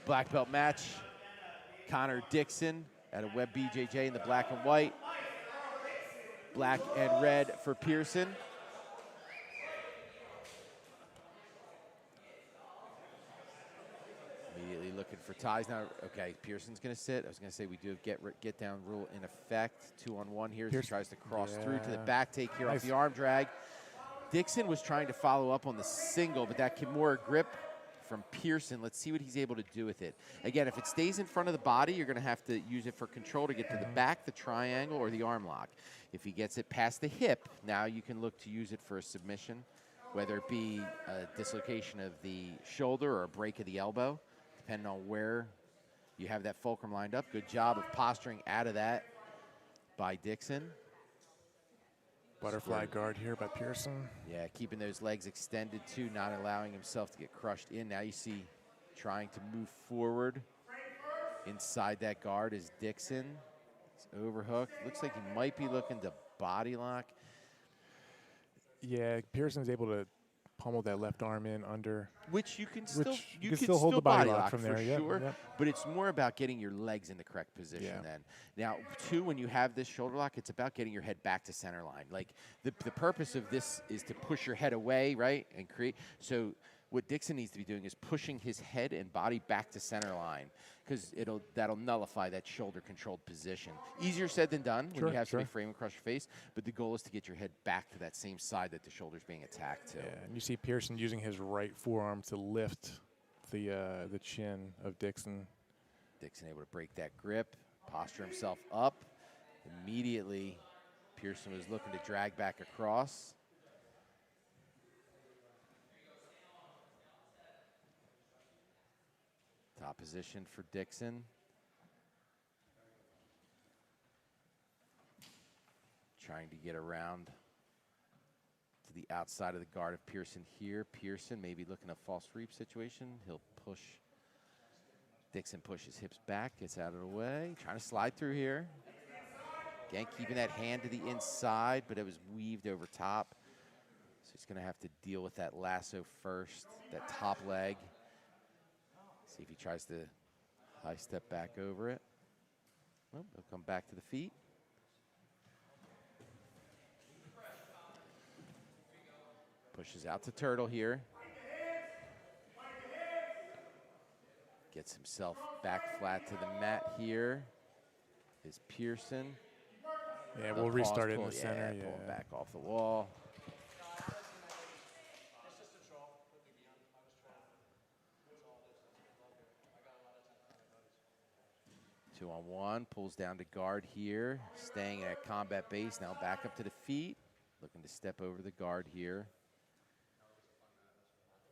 Black belt match. Connor Dixon out of Web BJJ in the black and white. Black and red for Pearson. Immediately looking for ties now. Okay, Pearson's going to sit. I was going to say we do have get down rule in effect. 2-on-1 here. He tries to cross through to the back take here off the arm drag. Dixon was trying to follow up on the single, but that Kimura grip from Pearson. Let's see what he's able to do with it. Again, if it stays in front of the body, you're going to have to use it for control to get to the back, the triangle, or the arm lock. If he gets it past the hip, now you can look to use it for a submission, whether it be a dislocation of the shoulder or a break of the elbow, depending on where you have that fulcrum lined up. Good job of posturing out of that by Dixon. Butterfly guard here by Pearson. Yeah, keeping those legs extended too, not allowing himself to get crushed in. Now you see trying to move forward inside that guard is Dixon. It's overhooked. Looks like he might be looking to body lock. Yeah, Pearson's able to pummel that left arm in under. Which you can still hold the body lock from there, for sure. Yep. But it's more about getting your legs in the correct position then. Now, two, when you have this shoulder lock, it's about getting your head back to center line. Like the purpose of this is to push your head away, right, and create. So what Dixon needs to be doing is pushing his head and body back to center line, because that'll nullify that shoulder-controlled position. Easier said than done when you have somebody frame across your face, but the goal is to get your head back to that same side that the shoulder's being attacked to. Yeah, and you see Pearson using his right forearm to lift the chin of Dixon. Dixon able to break that grip, posture himself up. Immediately, Pearson was looking to drag back across. Top position for Dixon. Trying to get around to the outside of the guard of Pearson here. Pearson maybe looking at a false reap situation. He'll push. Dixon pushes hips back, gets out of the way. Trying to slide through here. Again, keeping that hand to the inside, but it was weaved over top. So he's going to have to deal with that lasso first, that top leg. See if he tries to high step back over it. Well, he'll come back to the feet. Pushes out to turtle here. Gets himself back flat to the mat here. Is Pearson. Yeah, we'll restart it in the center. Pull him back off the wall. 2-on-1, pulls down to guard here, staying at combat base, now back up to the feet, looking to step over the guard here.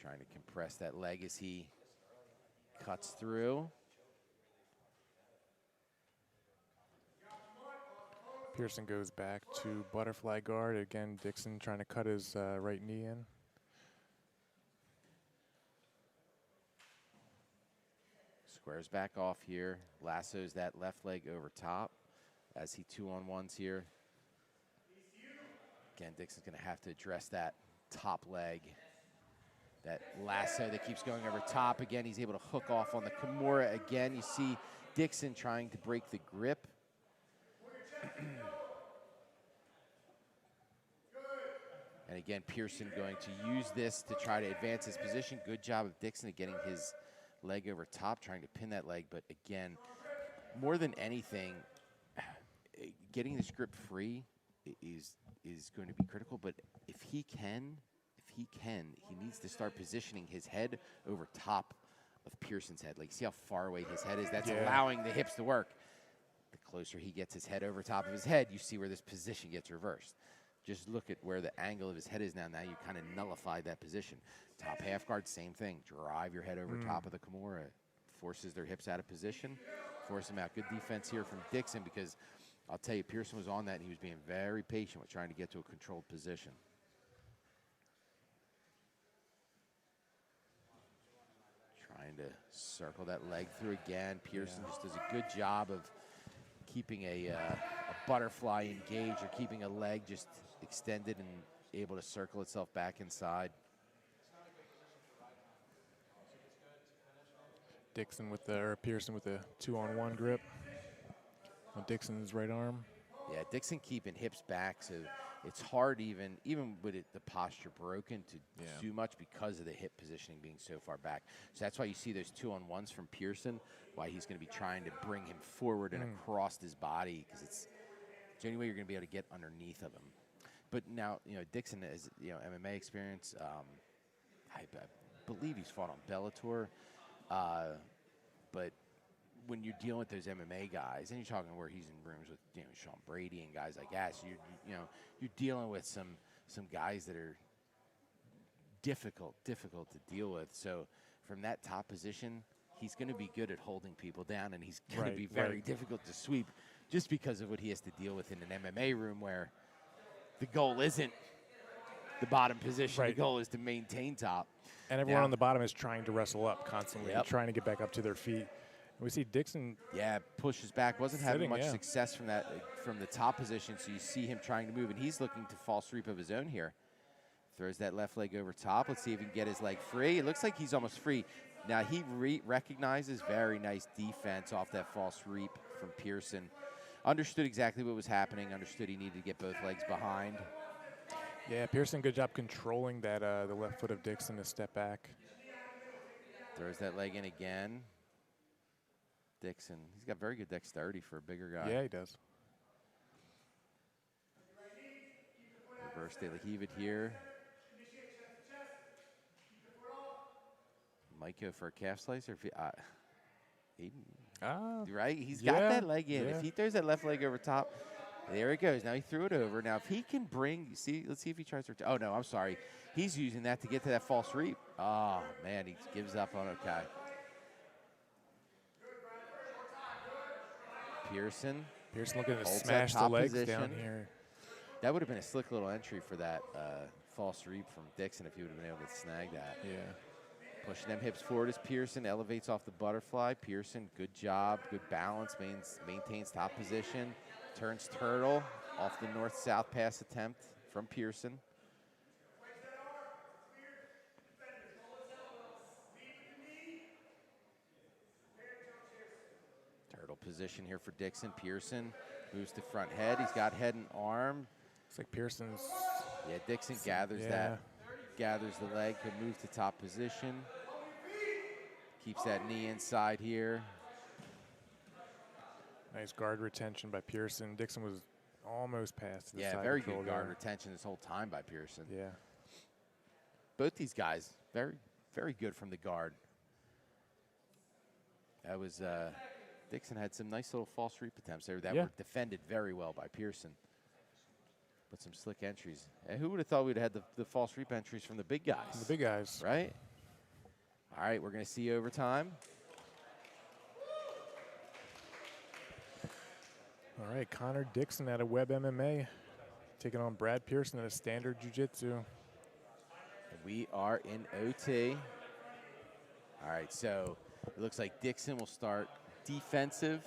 Trying to compress that leg as he cuts through. Pearson goes back to butterfly guard. Again, Dixon trying to cut his right knee in. Squares back off here, lassos that left leg over top as he 2-on-1s here. Again, Dixon's gonna have to address that top leg. That lasso that keeps going over top. Again, he's able to hook off on the Kimura again. You see Dixon trying to break the grip. And again, Pearson going to use this to try to advance his position. Good job of Dixon at getting his leg over top, trying to pin that leg. But again, more than anything, getting this grip free is going to be critical. But if he needs to start positioning his head over top of Pearson's head. Like, see how far away his head is? That's allowing the hips to work. The closer he gets his head over top of his head, you see where this position gets reversed. Just look at where the angle of his head is now. Now you kind of nullify that position. Top half guard, same thing. Drive your head over top of the Kimura. Forces their hips out of position. Force them out. Good defense here from Dixon, because I'll tell you, Pearson was on that and he was being very patient with trying to get to a controlled position. Trying to circle that leg through again. Pearson just does a good job of keeping a butterfly engaged, or keeping a leg just extended and able to circle itself back inside. Dixon with the, or Pearson with the 2-on-1 grip on Dixon's right arm. Yeah, Dixon keeping hips back, so it's hard even with the posture broken to do much because of the hip positioning being so far back. So that's why you see those 2-on-1s from Pearson, why he's going to be trying to bring him forward and across his body, because it's the only way you're going to be able to get underneath of him. But now, Dixon has, MMA experience. I believe he's fought on Bellator. But when you're dealing with those MMA guys, and you're talking where he's in rooms with Sean Brady and guys like that, so you're dealing with some guys that are difficult to deal with. So from that top position, he's going to be good at holding people down, and he's going to be very difficult to sweep, just because of what he has to deal with in an MMA room, where the goal isn't the bottom position. The goal is to maintain top. And everyone on the bottom is trying to wrestle up constantly, trying to get back up to their feet. And we see Dixon. Yeah, pushes back. Wasn't having much success from the top position, so you see him trying to move, and he's looking to false sweep of his own here. Throws that left leg over top. Let's see if he can get his leg free. It looks like he's almost free. Now he recognizes very nice defense off that false sweep from Pearson. Understood exactly what was happening. Understood he needed to get both legs behind. Yeah, Pearson, good job controlling that the left foot of Dixon to step back. Throws that leg in again. Dixon, he's got very good dexterity for a bigger guy. Yeah, he does. Reverse de la Heave here. Might go for a calf slicer. Right? He's got that leg in. If he throws that left leg over top, there it goes. Now he threw it over. Now if he can let's see if he tries to. Oh no, I'm sorry. He's using that to get to that false sweep. Oh man, he gives up on okay. Pearson looking to smash the legs down here. That would have been a slick little entry for that false sweep from Dixon if he would have been able to snag that. Yeah. Pushing them hips forward as Pearson elevates off the butterfly. Pearson, good job, good balance, maintains top position. Turns turtle off the north-south pass attempt from Pearson. Turtle position here for Dixon. Pearson moves to front head. He's got head and arm. Looks like Pearson's. Yeah, Dixon gathers that. Gathers the leg, can move to top position. Keeps that knee inside here. Nice guard retention by Pearson. Dixon was almost past the side. Yeah, very good guard retention this whole time by Pearson. Yeah. Both these guys, very, very good from the guard. That was, Dixon had some nice little false sweep attempts there that were defended very well by Pearson. But some slick entries. And who would have thought we'd have had the false sweep entries from the big guys? From the big guys. Right? All right, we're going to see overtime. All right, Connor Dixon out of Web MMA taking on Brad Pearson at a standard jiu-jitsu. We are in OT. All right, so it looks like Dixon will start defensive.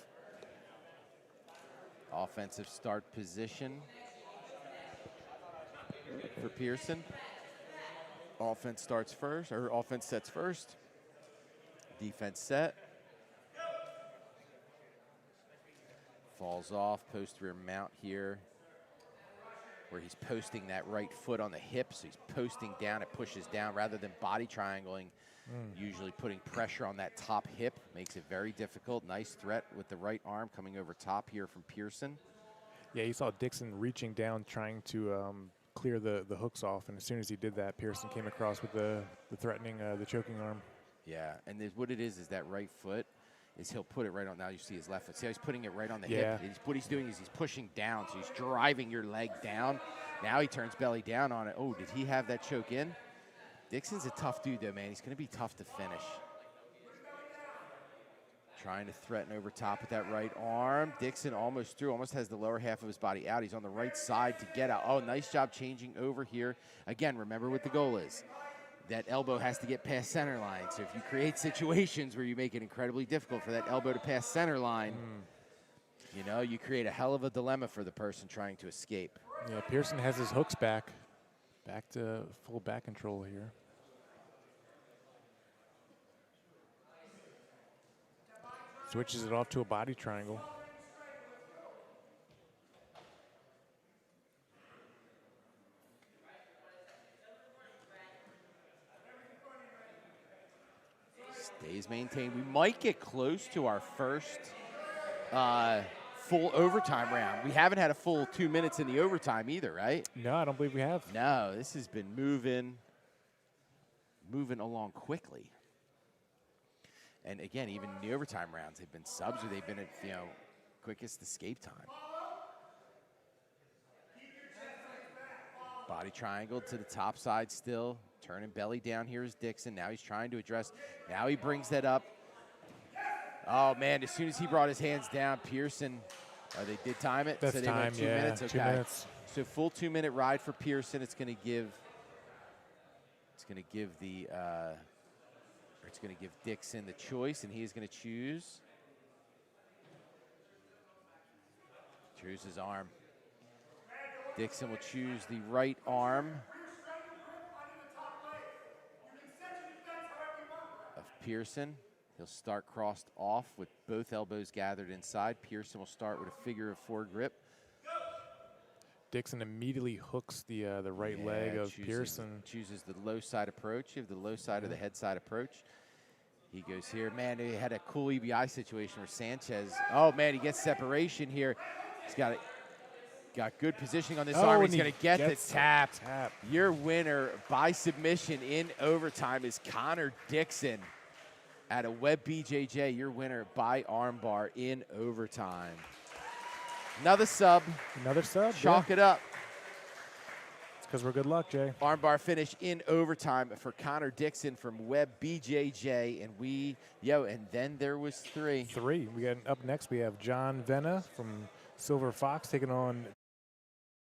Offensive start position for Pearson. Offense starts first, or offense sets first. Defense set. Falls off, post rear mount here, where he's posting that right foot on the hip, so he's posting down, it pushes down rather than body triangling, usually putting pressure on that top hip, makes it very difficult. Nice threat with the right arm coming over top here from Pearson. Yeah, you saw Dixon reaching down, trying to clear the hooks off, and as soon as he did that, Pearson came across with the threatening, the choking arm. Yeah, and what it is that right foot, is he'll put it right on, now you see his left foot. See how he's putting it right on the hip? What he's doing is he's pushing down, so he's driving your leg down. Now he turns belly down on it. Oh, did he have that choke in? Dixon's a tough dude, though, man. He's going to be tough to finish. Trying to threaten over top with that right arm. Dixon almost through, almost has the lower half of his body out. He's on the right side to get out. Oh, nice job changing over here. Again, remember what the goal is. That elbow has to get past center line. So if you create situations where you make it incredibly difficult for that elbow to pass center line, you create a hell of a dilemma for the person trying to escape. Yeah, Pearson has his hooks back to full back control here. Switches it off to a body triangle. Stays maintained. We might get close to our first full overtime round. We haven't had a full 2 minutes in the overtime either, right? No, I don't believe we have. No, this has been moving along quickly. And again, even in the overtime rounds, they've been subs or they've been at, quickest escape time. Body triangle to the top side still. Turning belly down here is Dixon. Now he's trying to address. Now he brings that up. Oh, man, as soon as he brought his hands down, Pearson, they did time it? That's so they time, went 2 yeah, minutes? Okay. 2 minutes. So full 2 minute ride for Pearson. It's going to give Dixon the choice, and he's going to choose his arm. Dixon will choose the right arm of Pearson. He'll start crossed off with both elbows gathered inside. Pearson will start with a figure of 4 grip. Dixon immediately hooks the right leg of Pearson. Chooses the low side approach. You have the low side of the head side approach. He goes here. Man, they had a cool EBI situation where Sanchez, oh man, he gets separation here. He's got good positioning on this arm. He's going to get the tap. Your winner by submission in overtime is Connor Dixon at a Web BJJ. Your winner by armbar in overtime. Another sub. Another sub. Chalk it up. It's because we're good luck, Jay. Armbar finish in overtime for Connor Dixon from Web BJJ. And then there was 3. We got up next. We have John Venna from Silver Fox taking on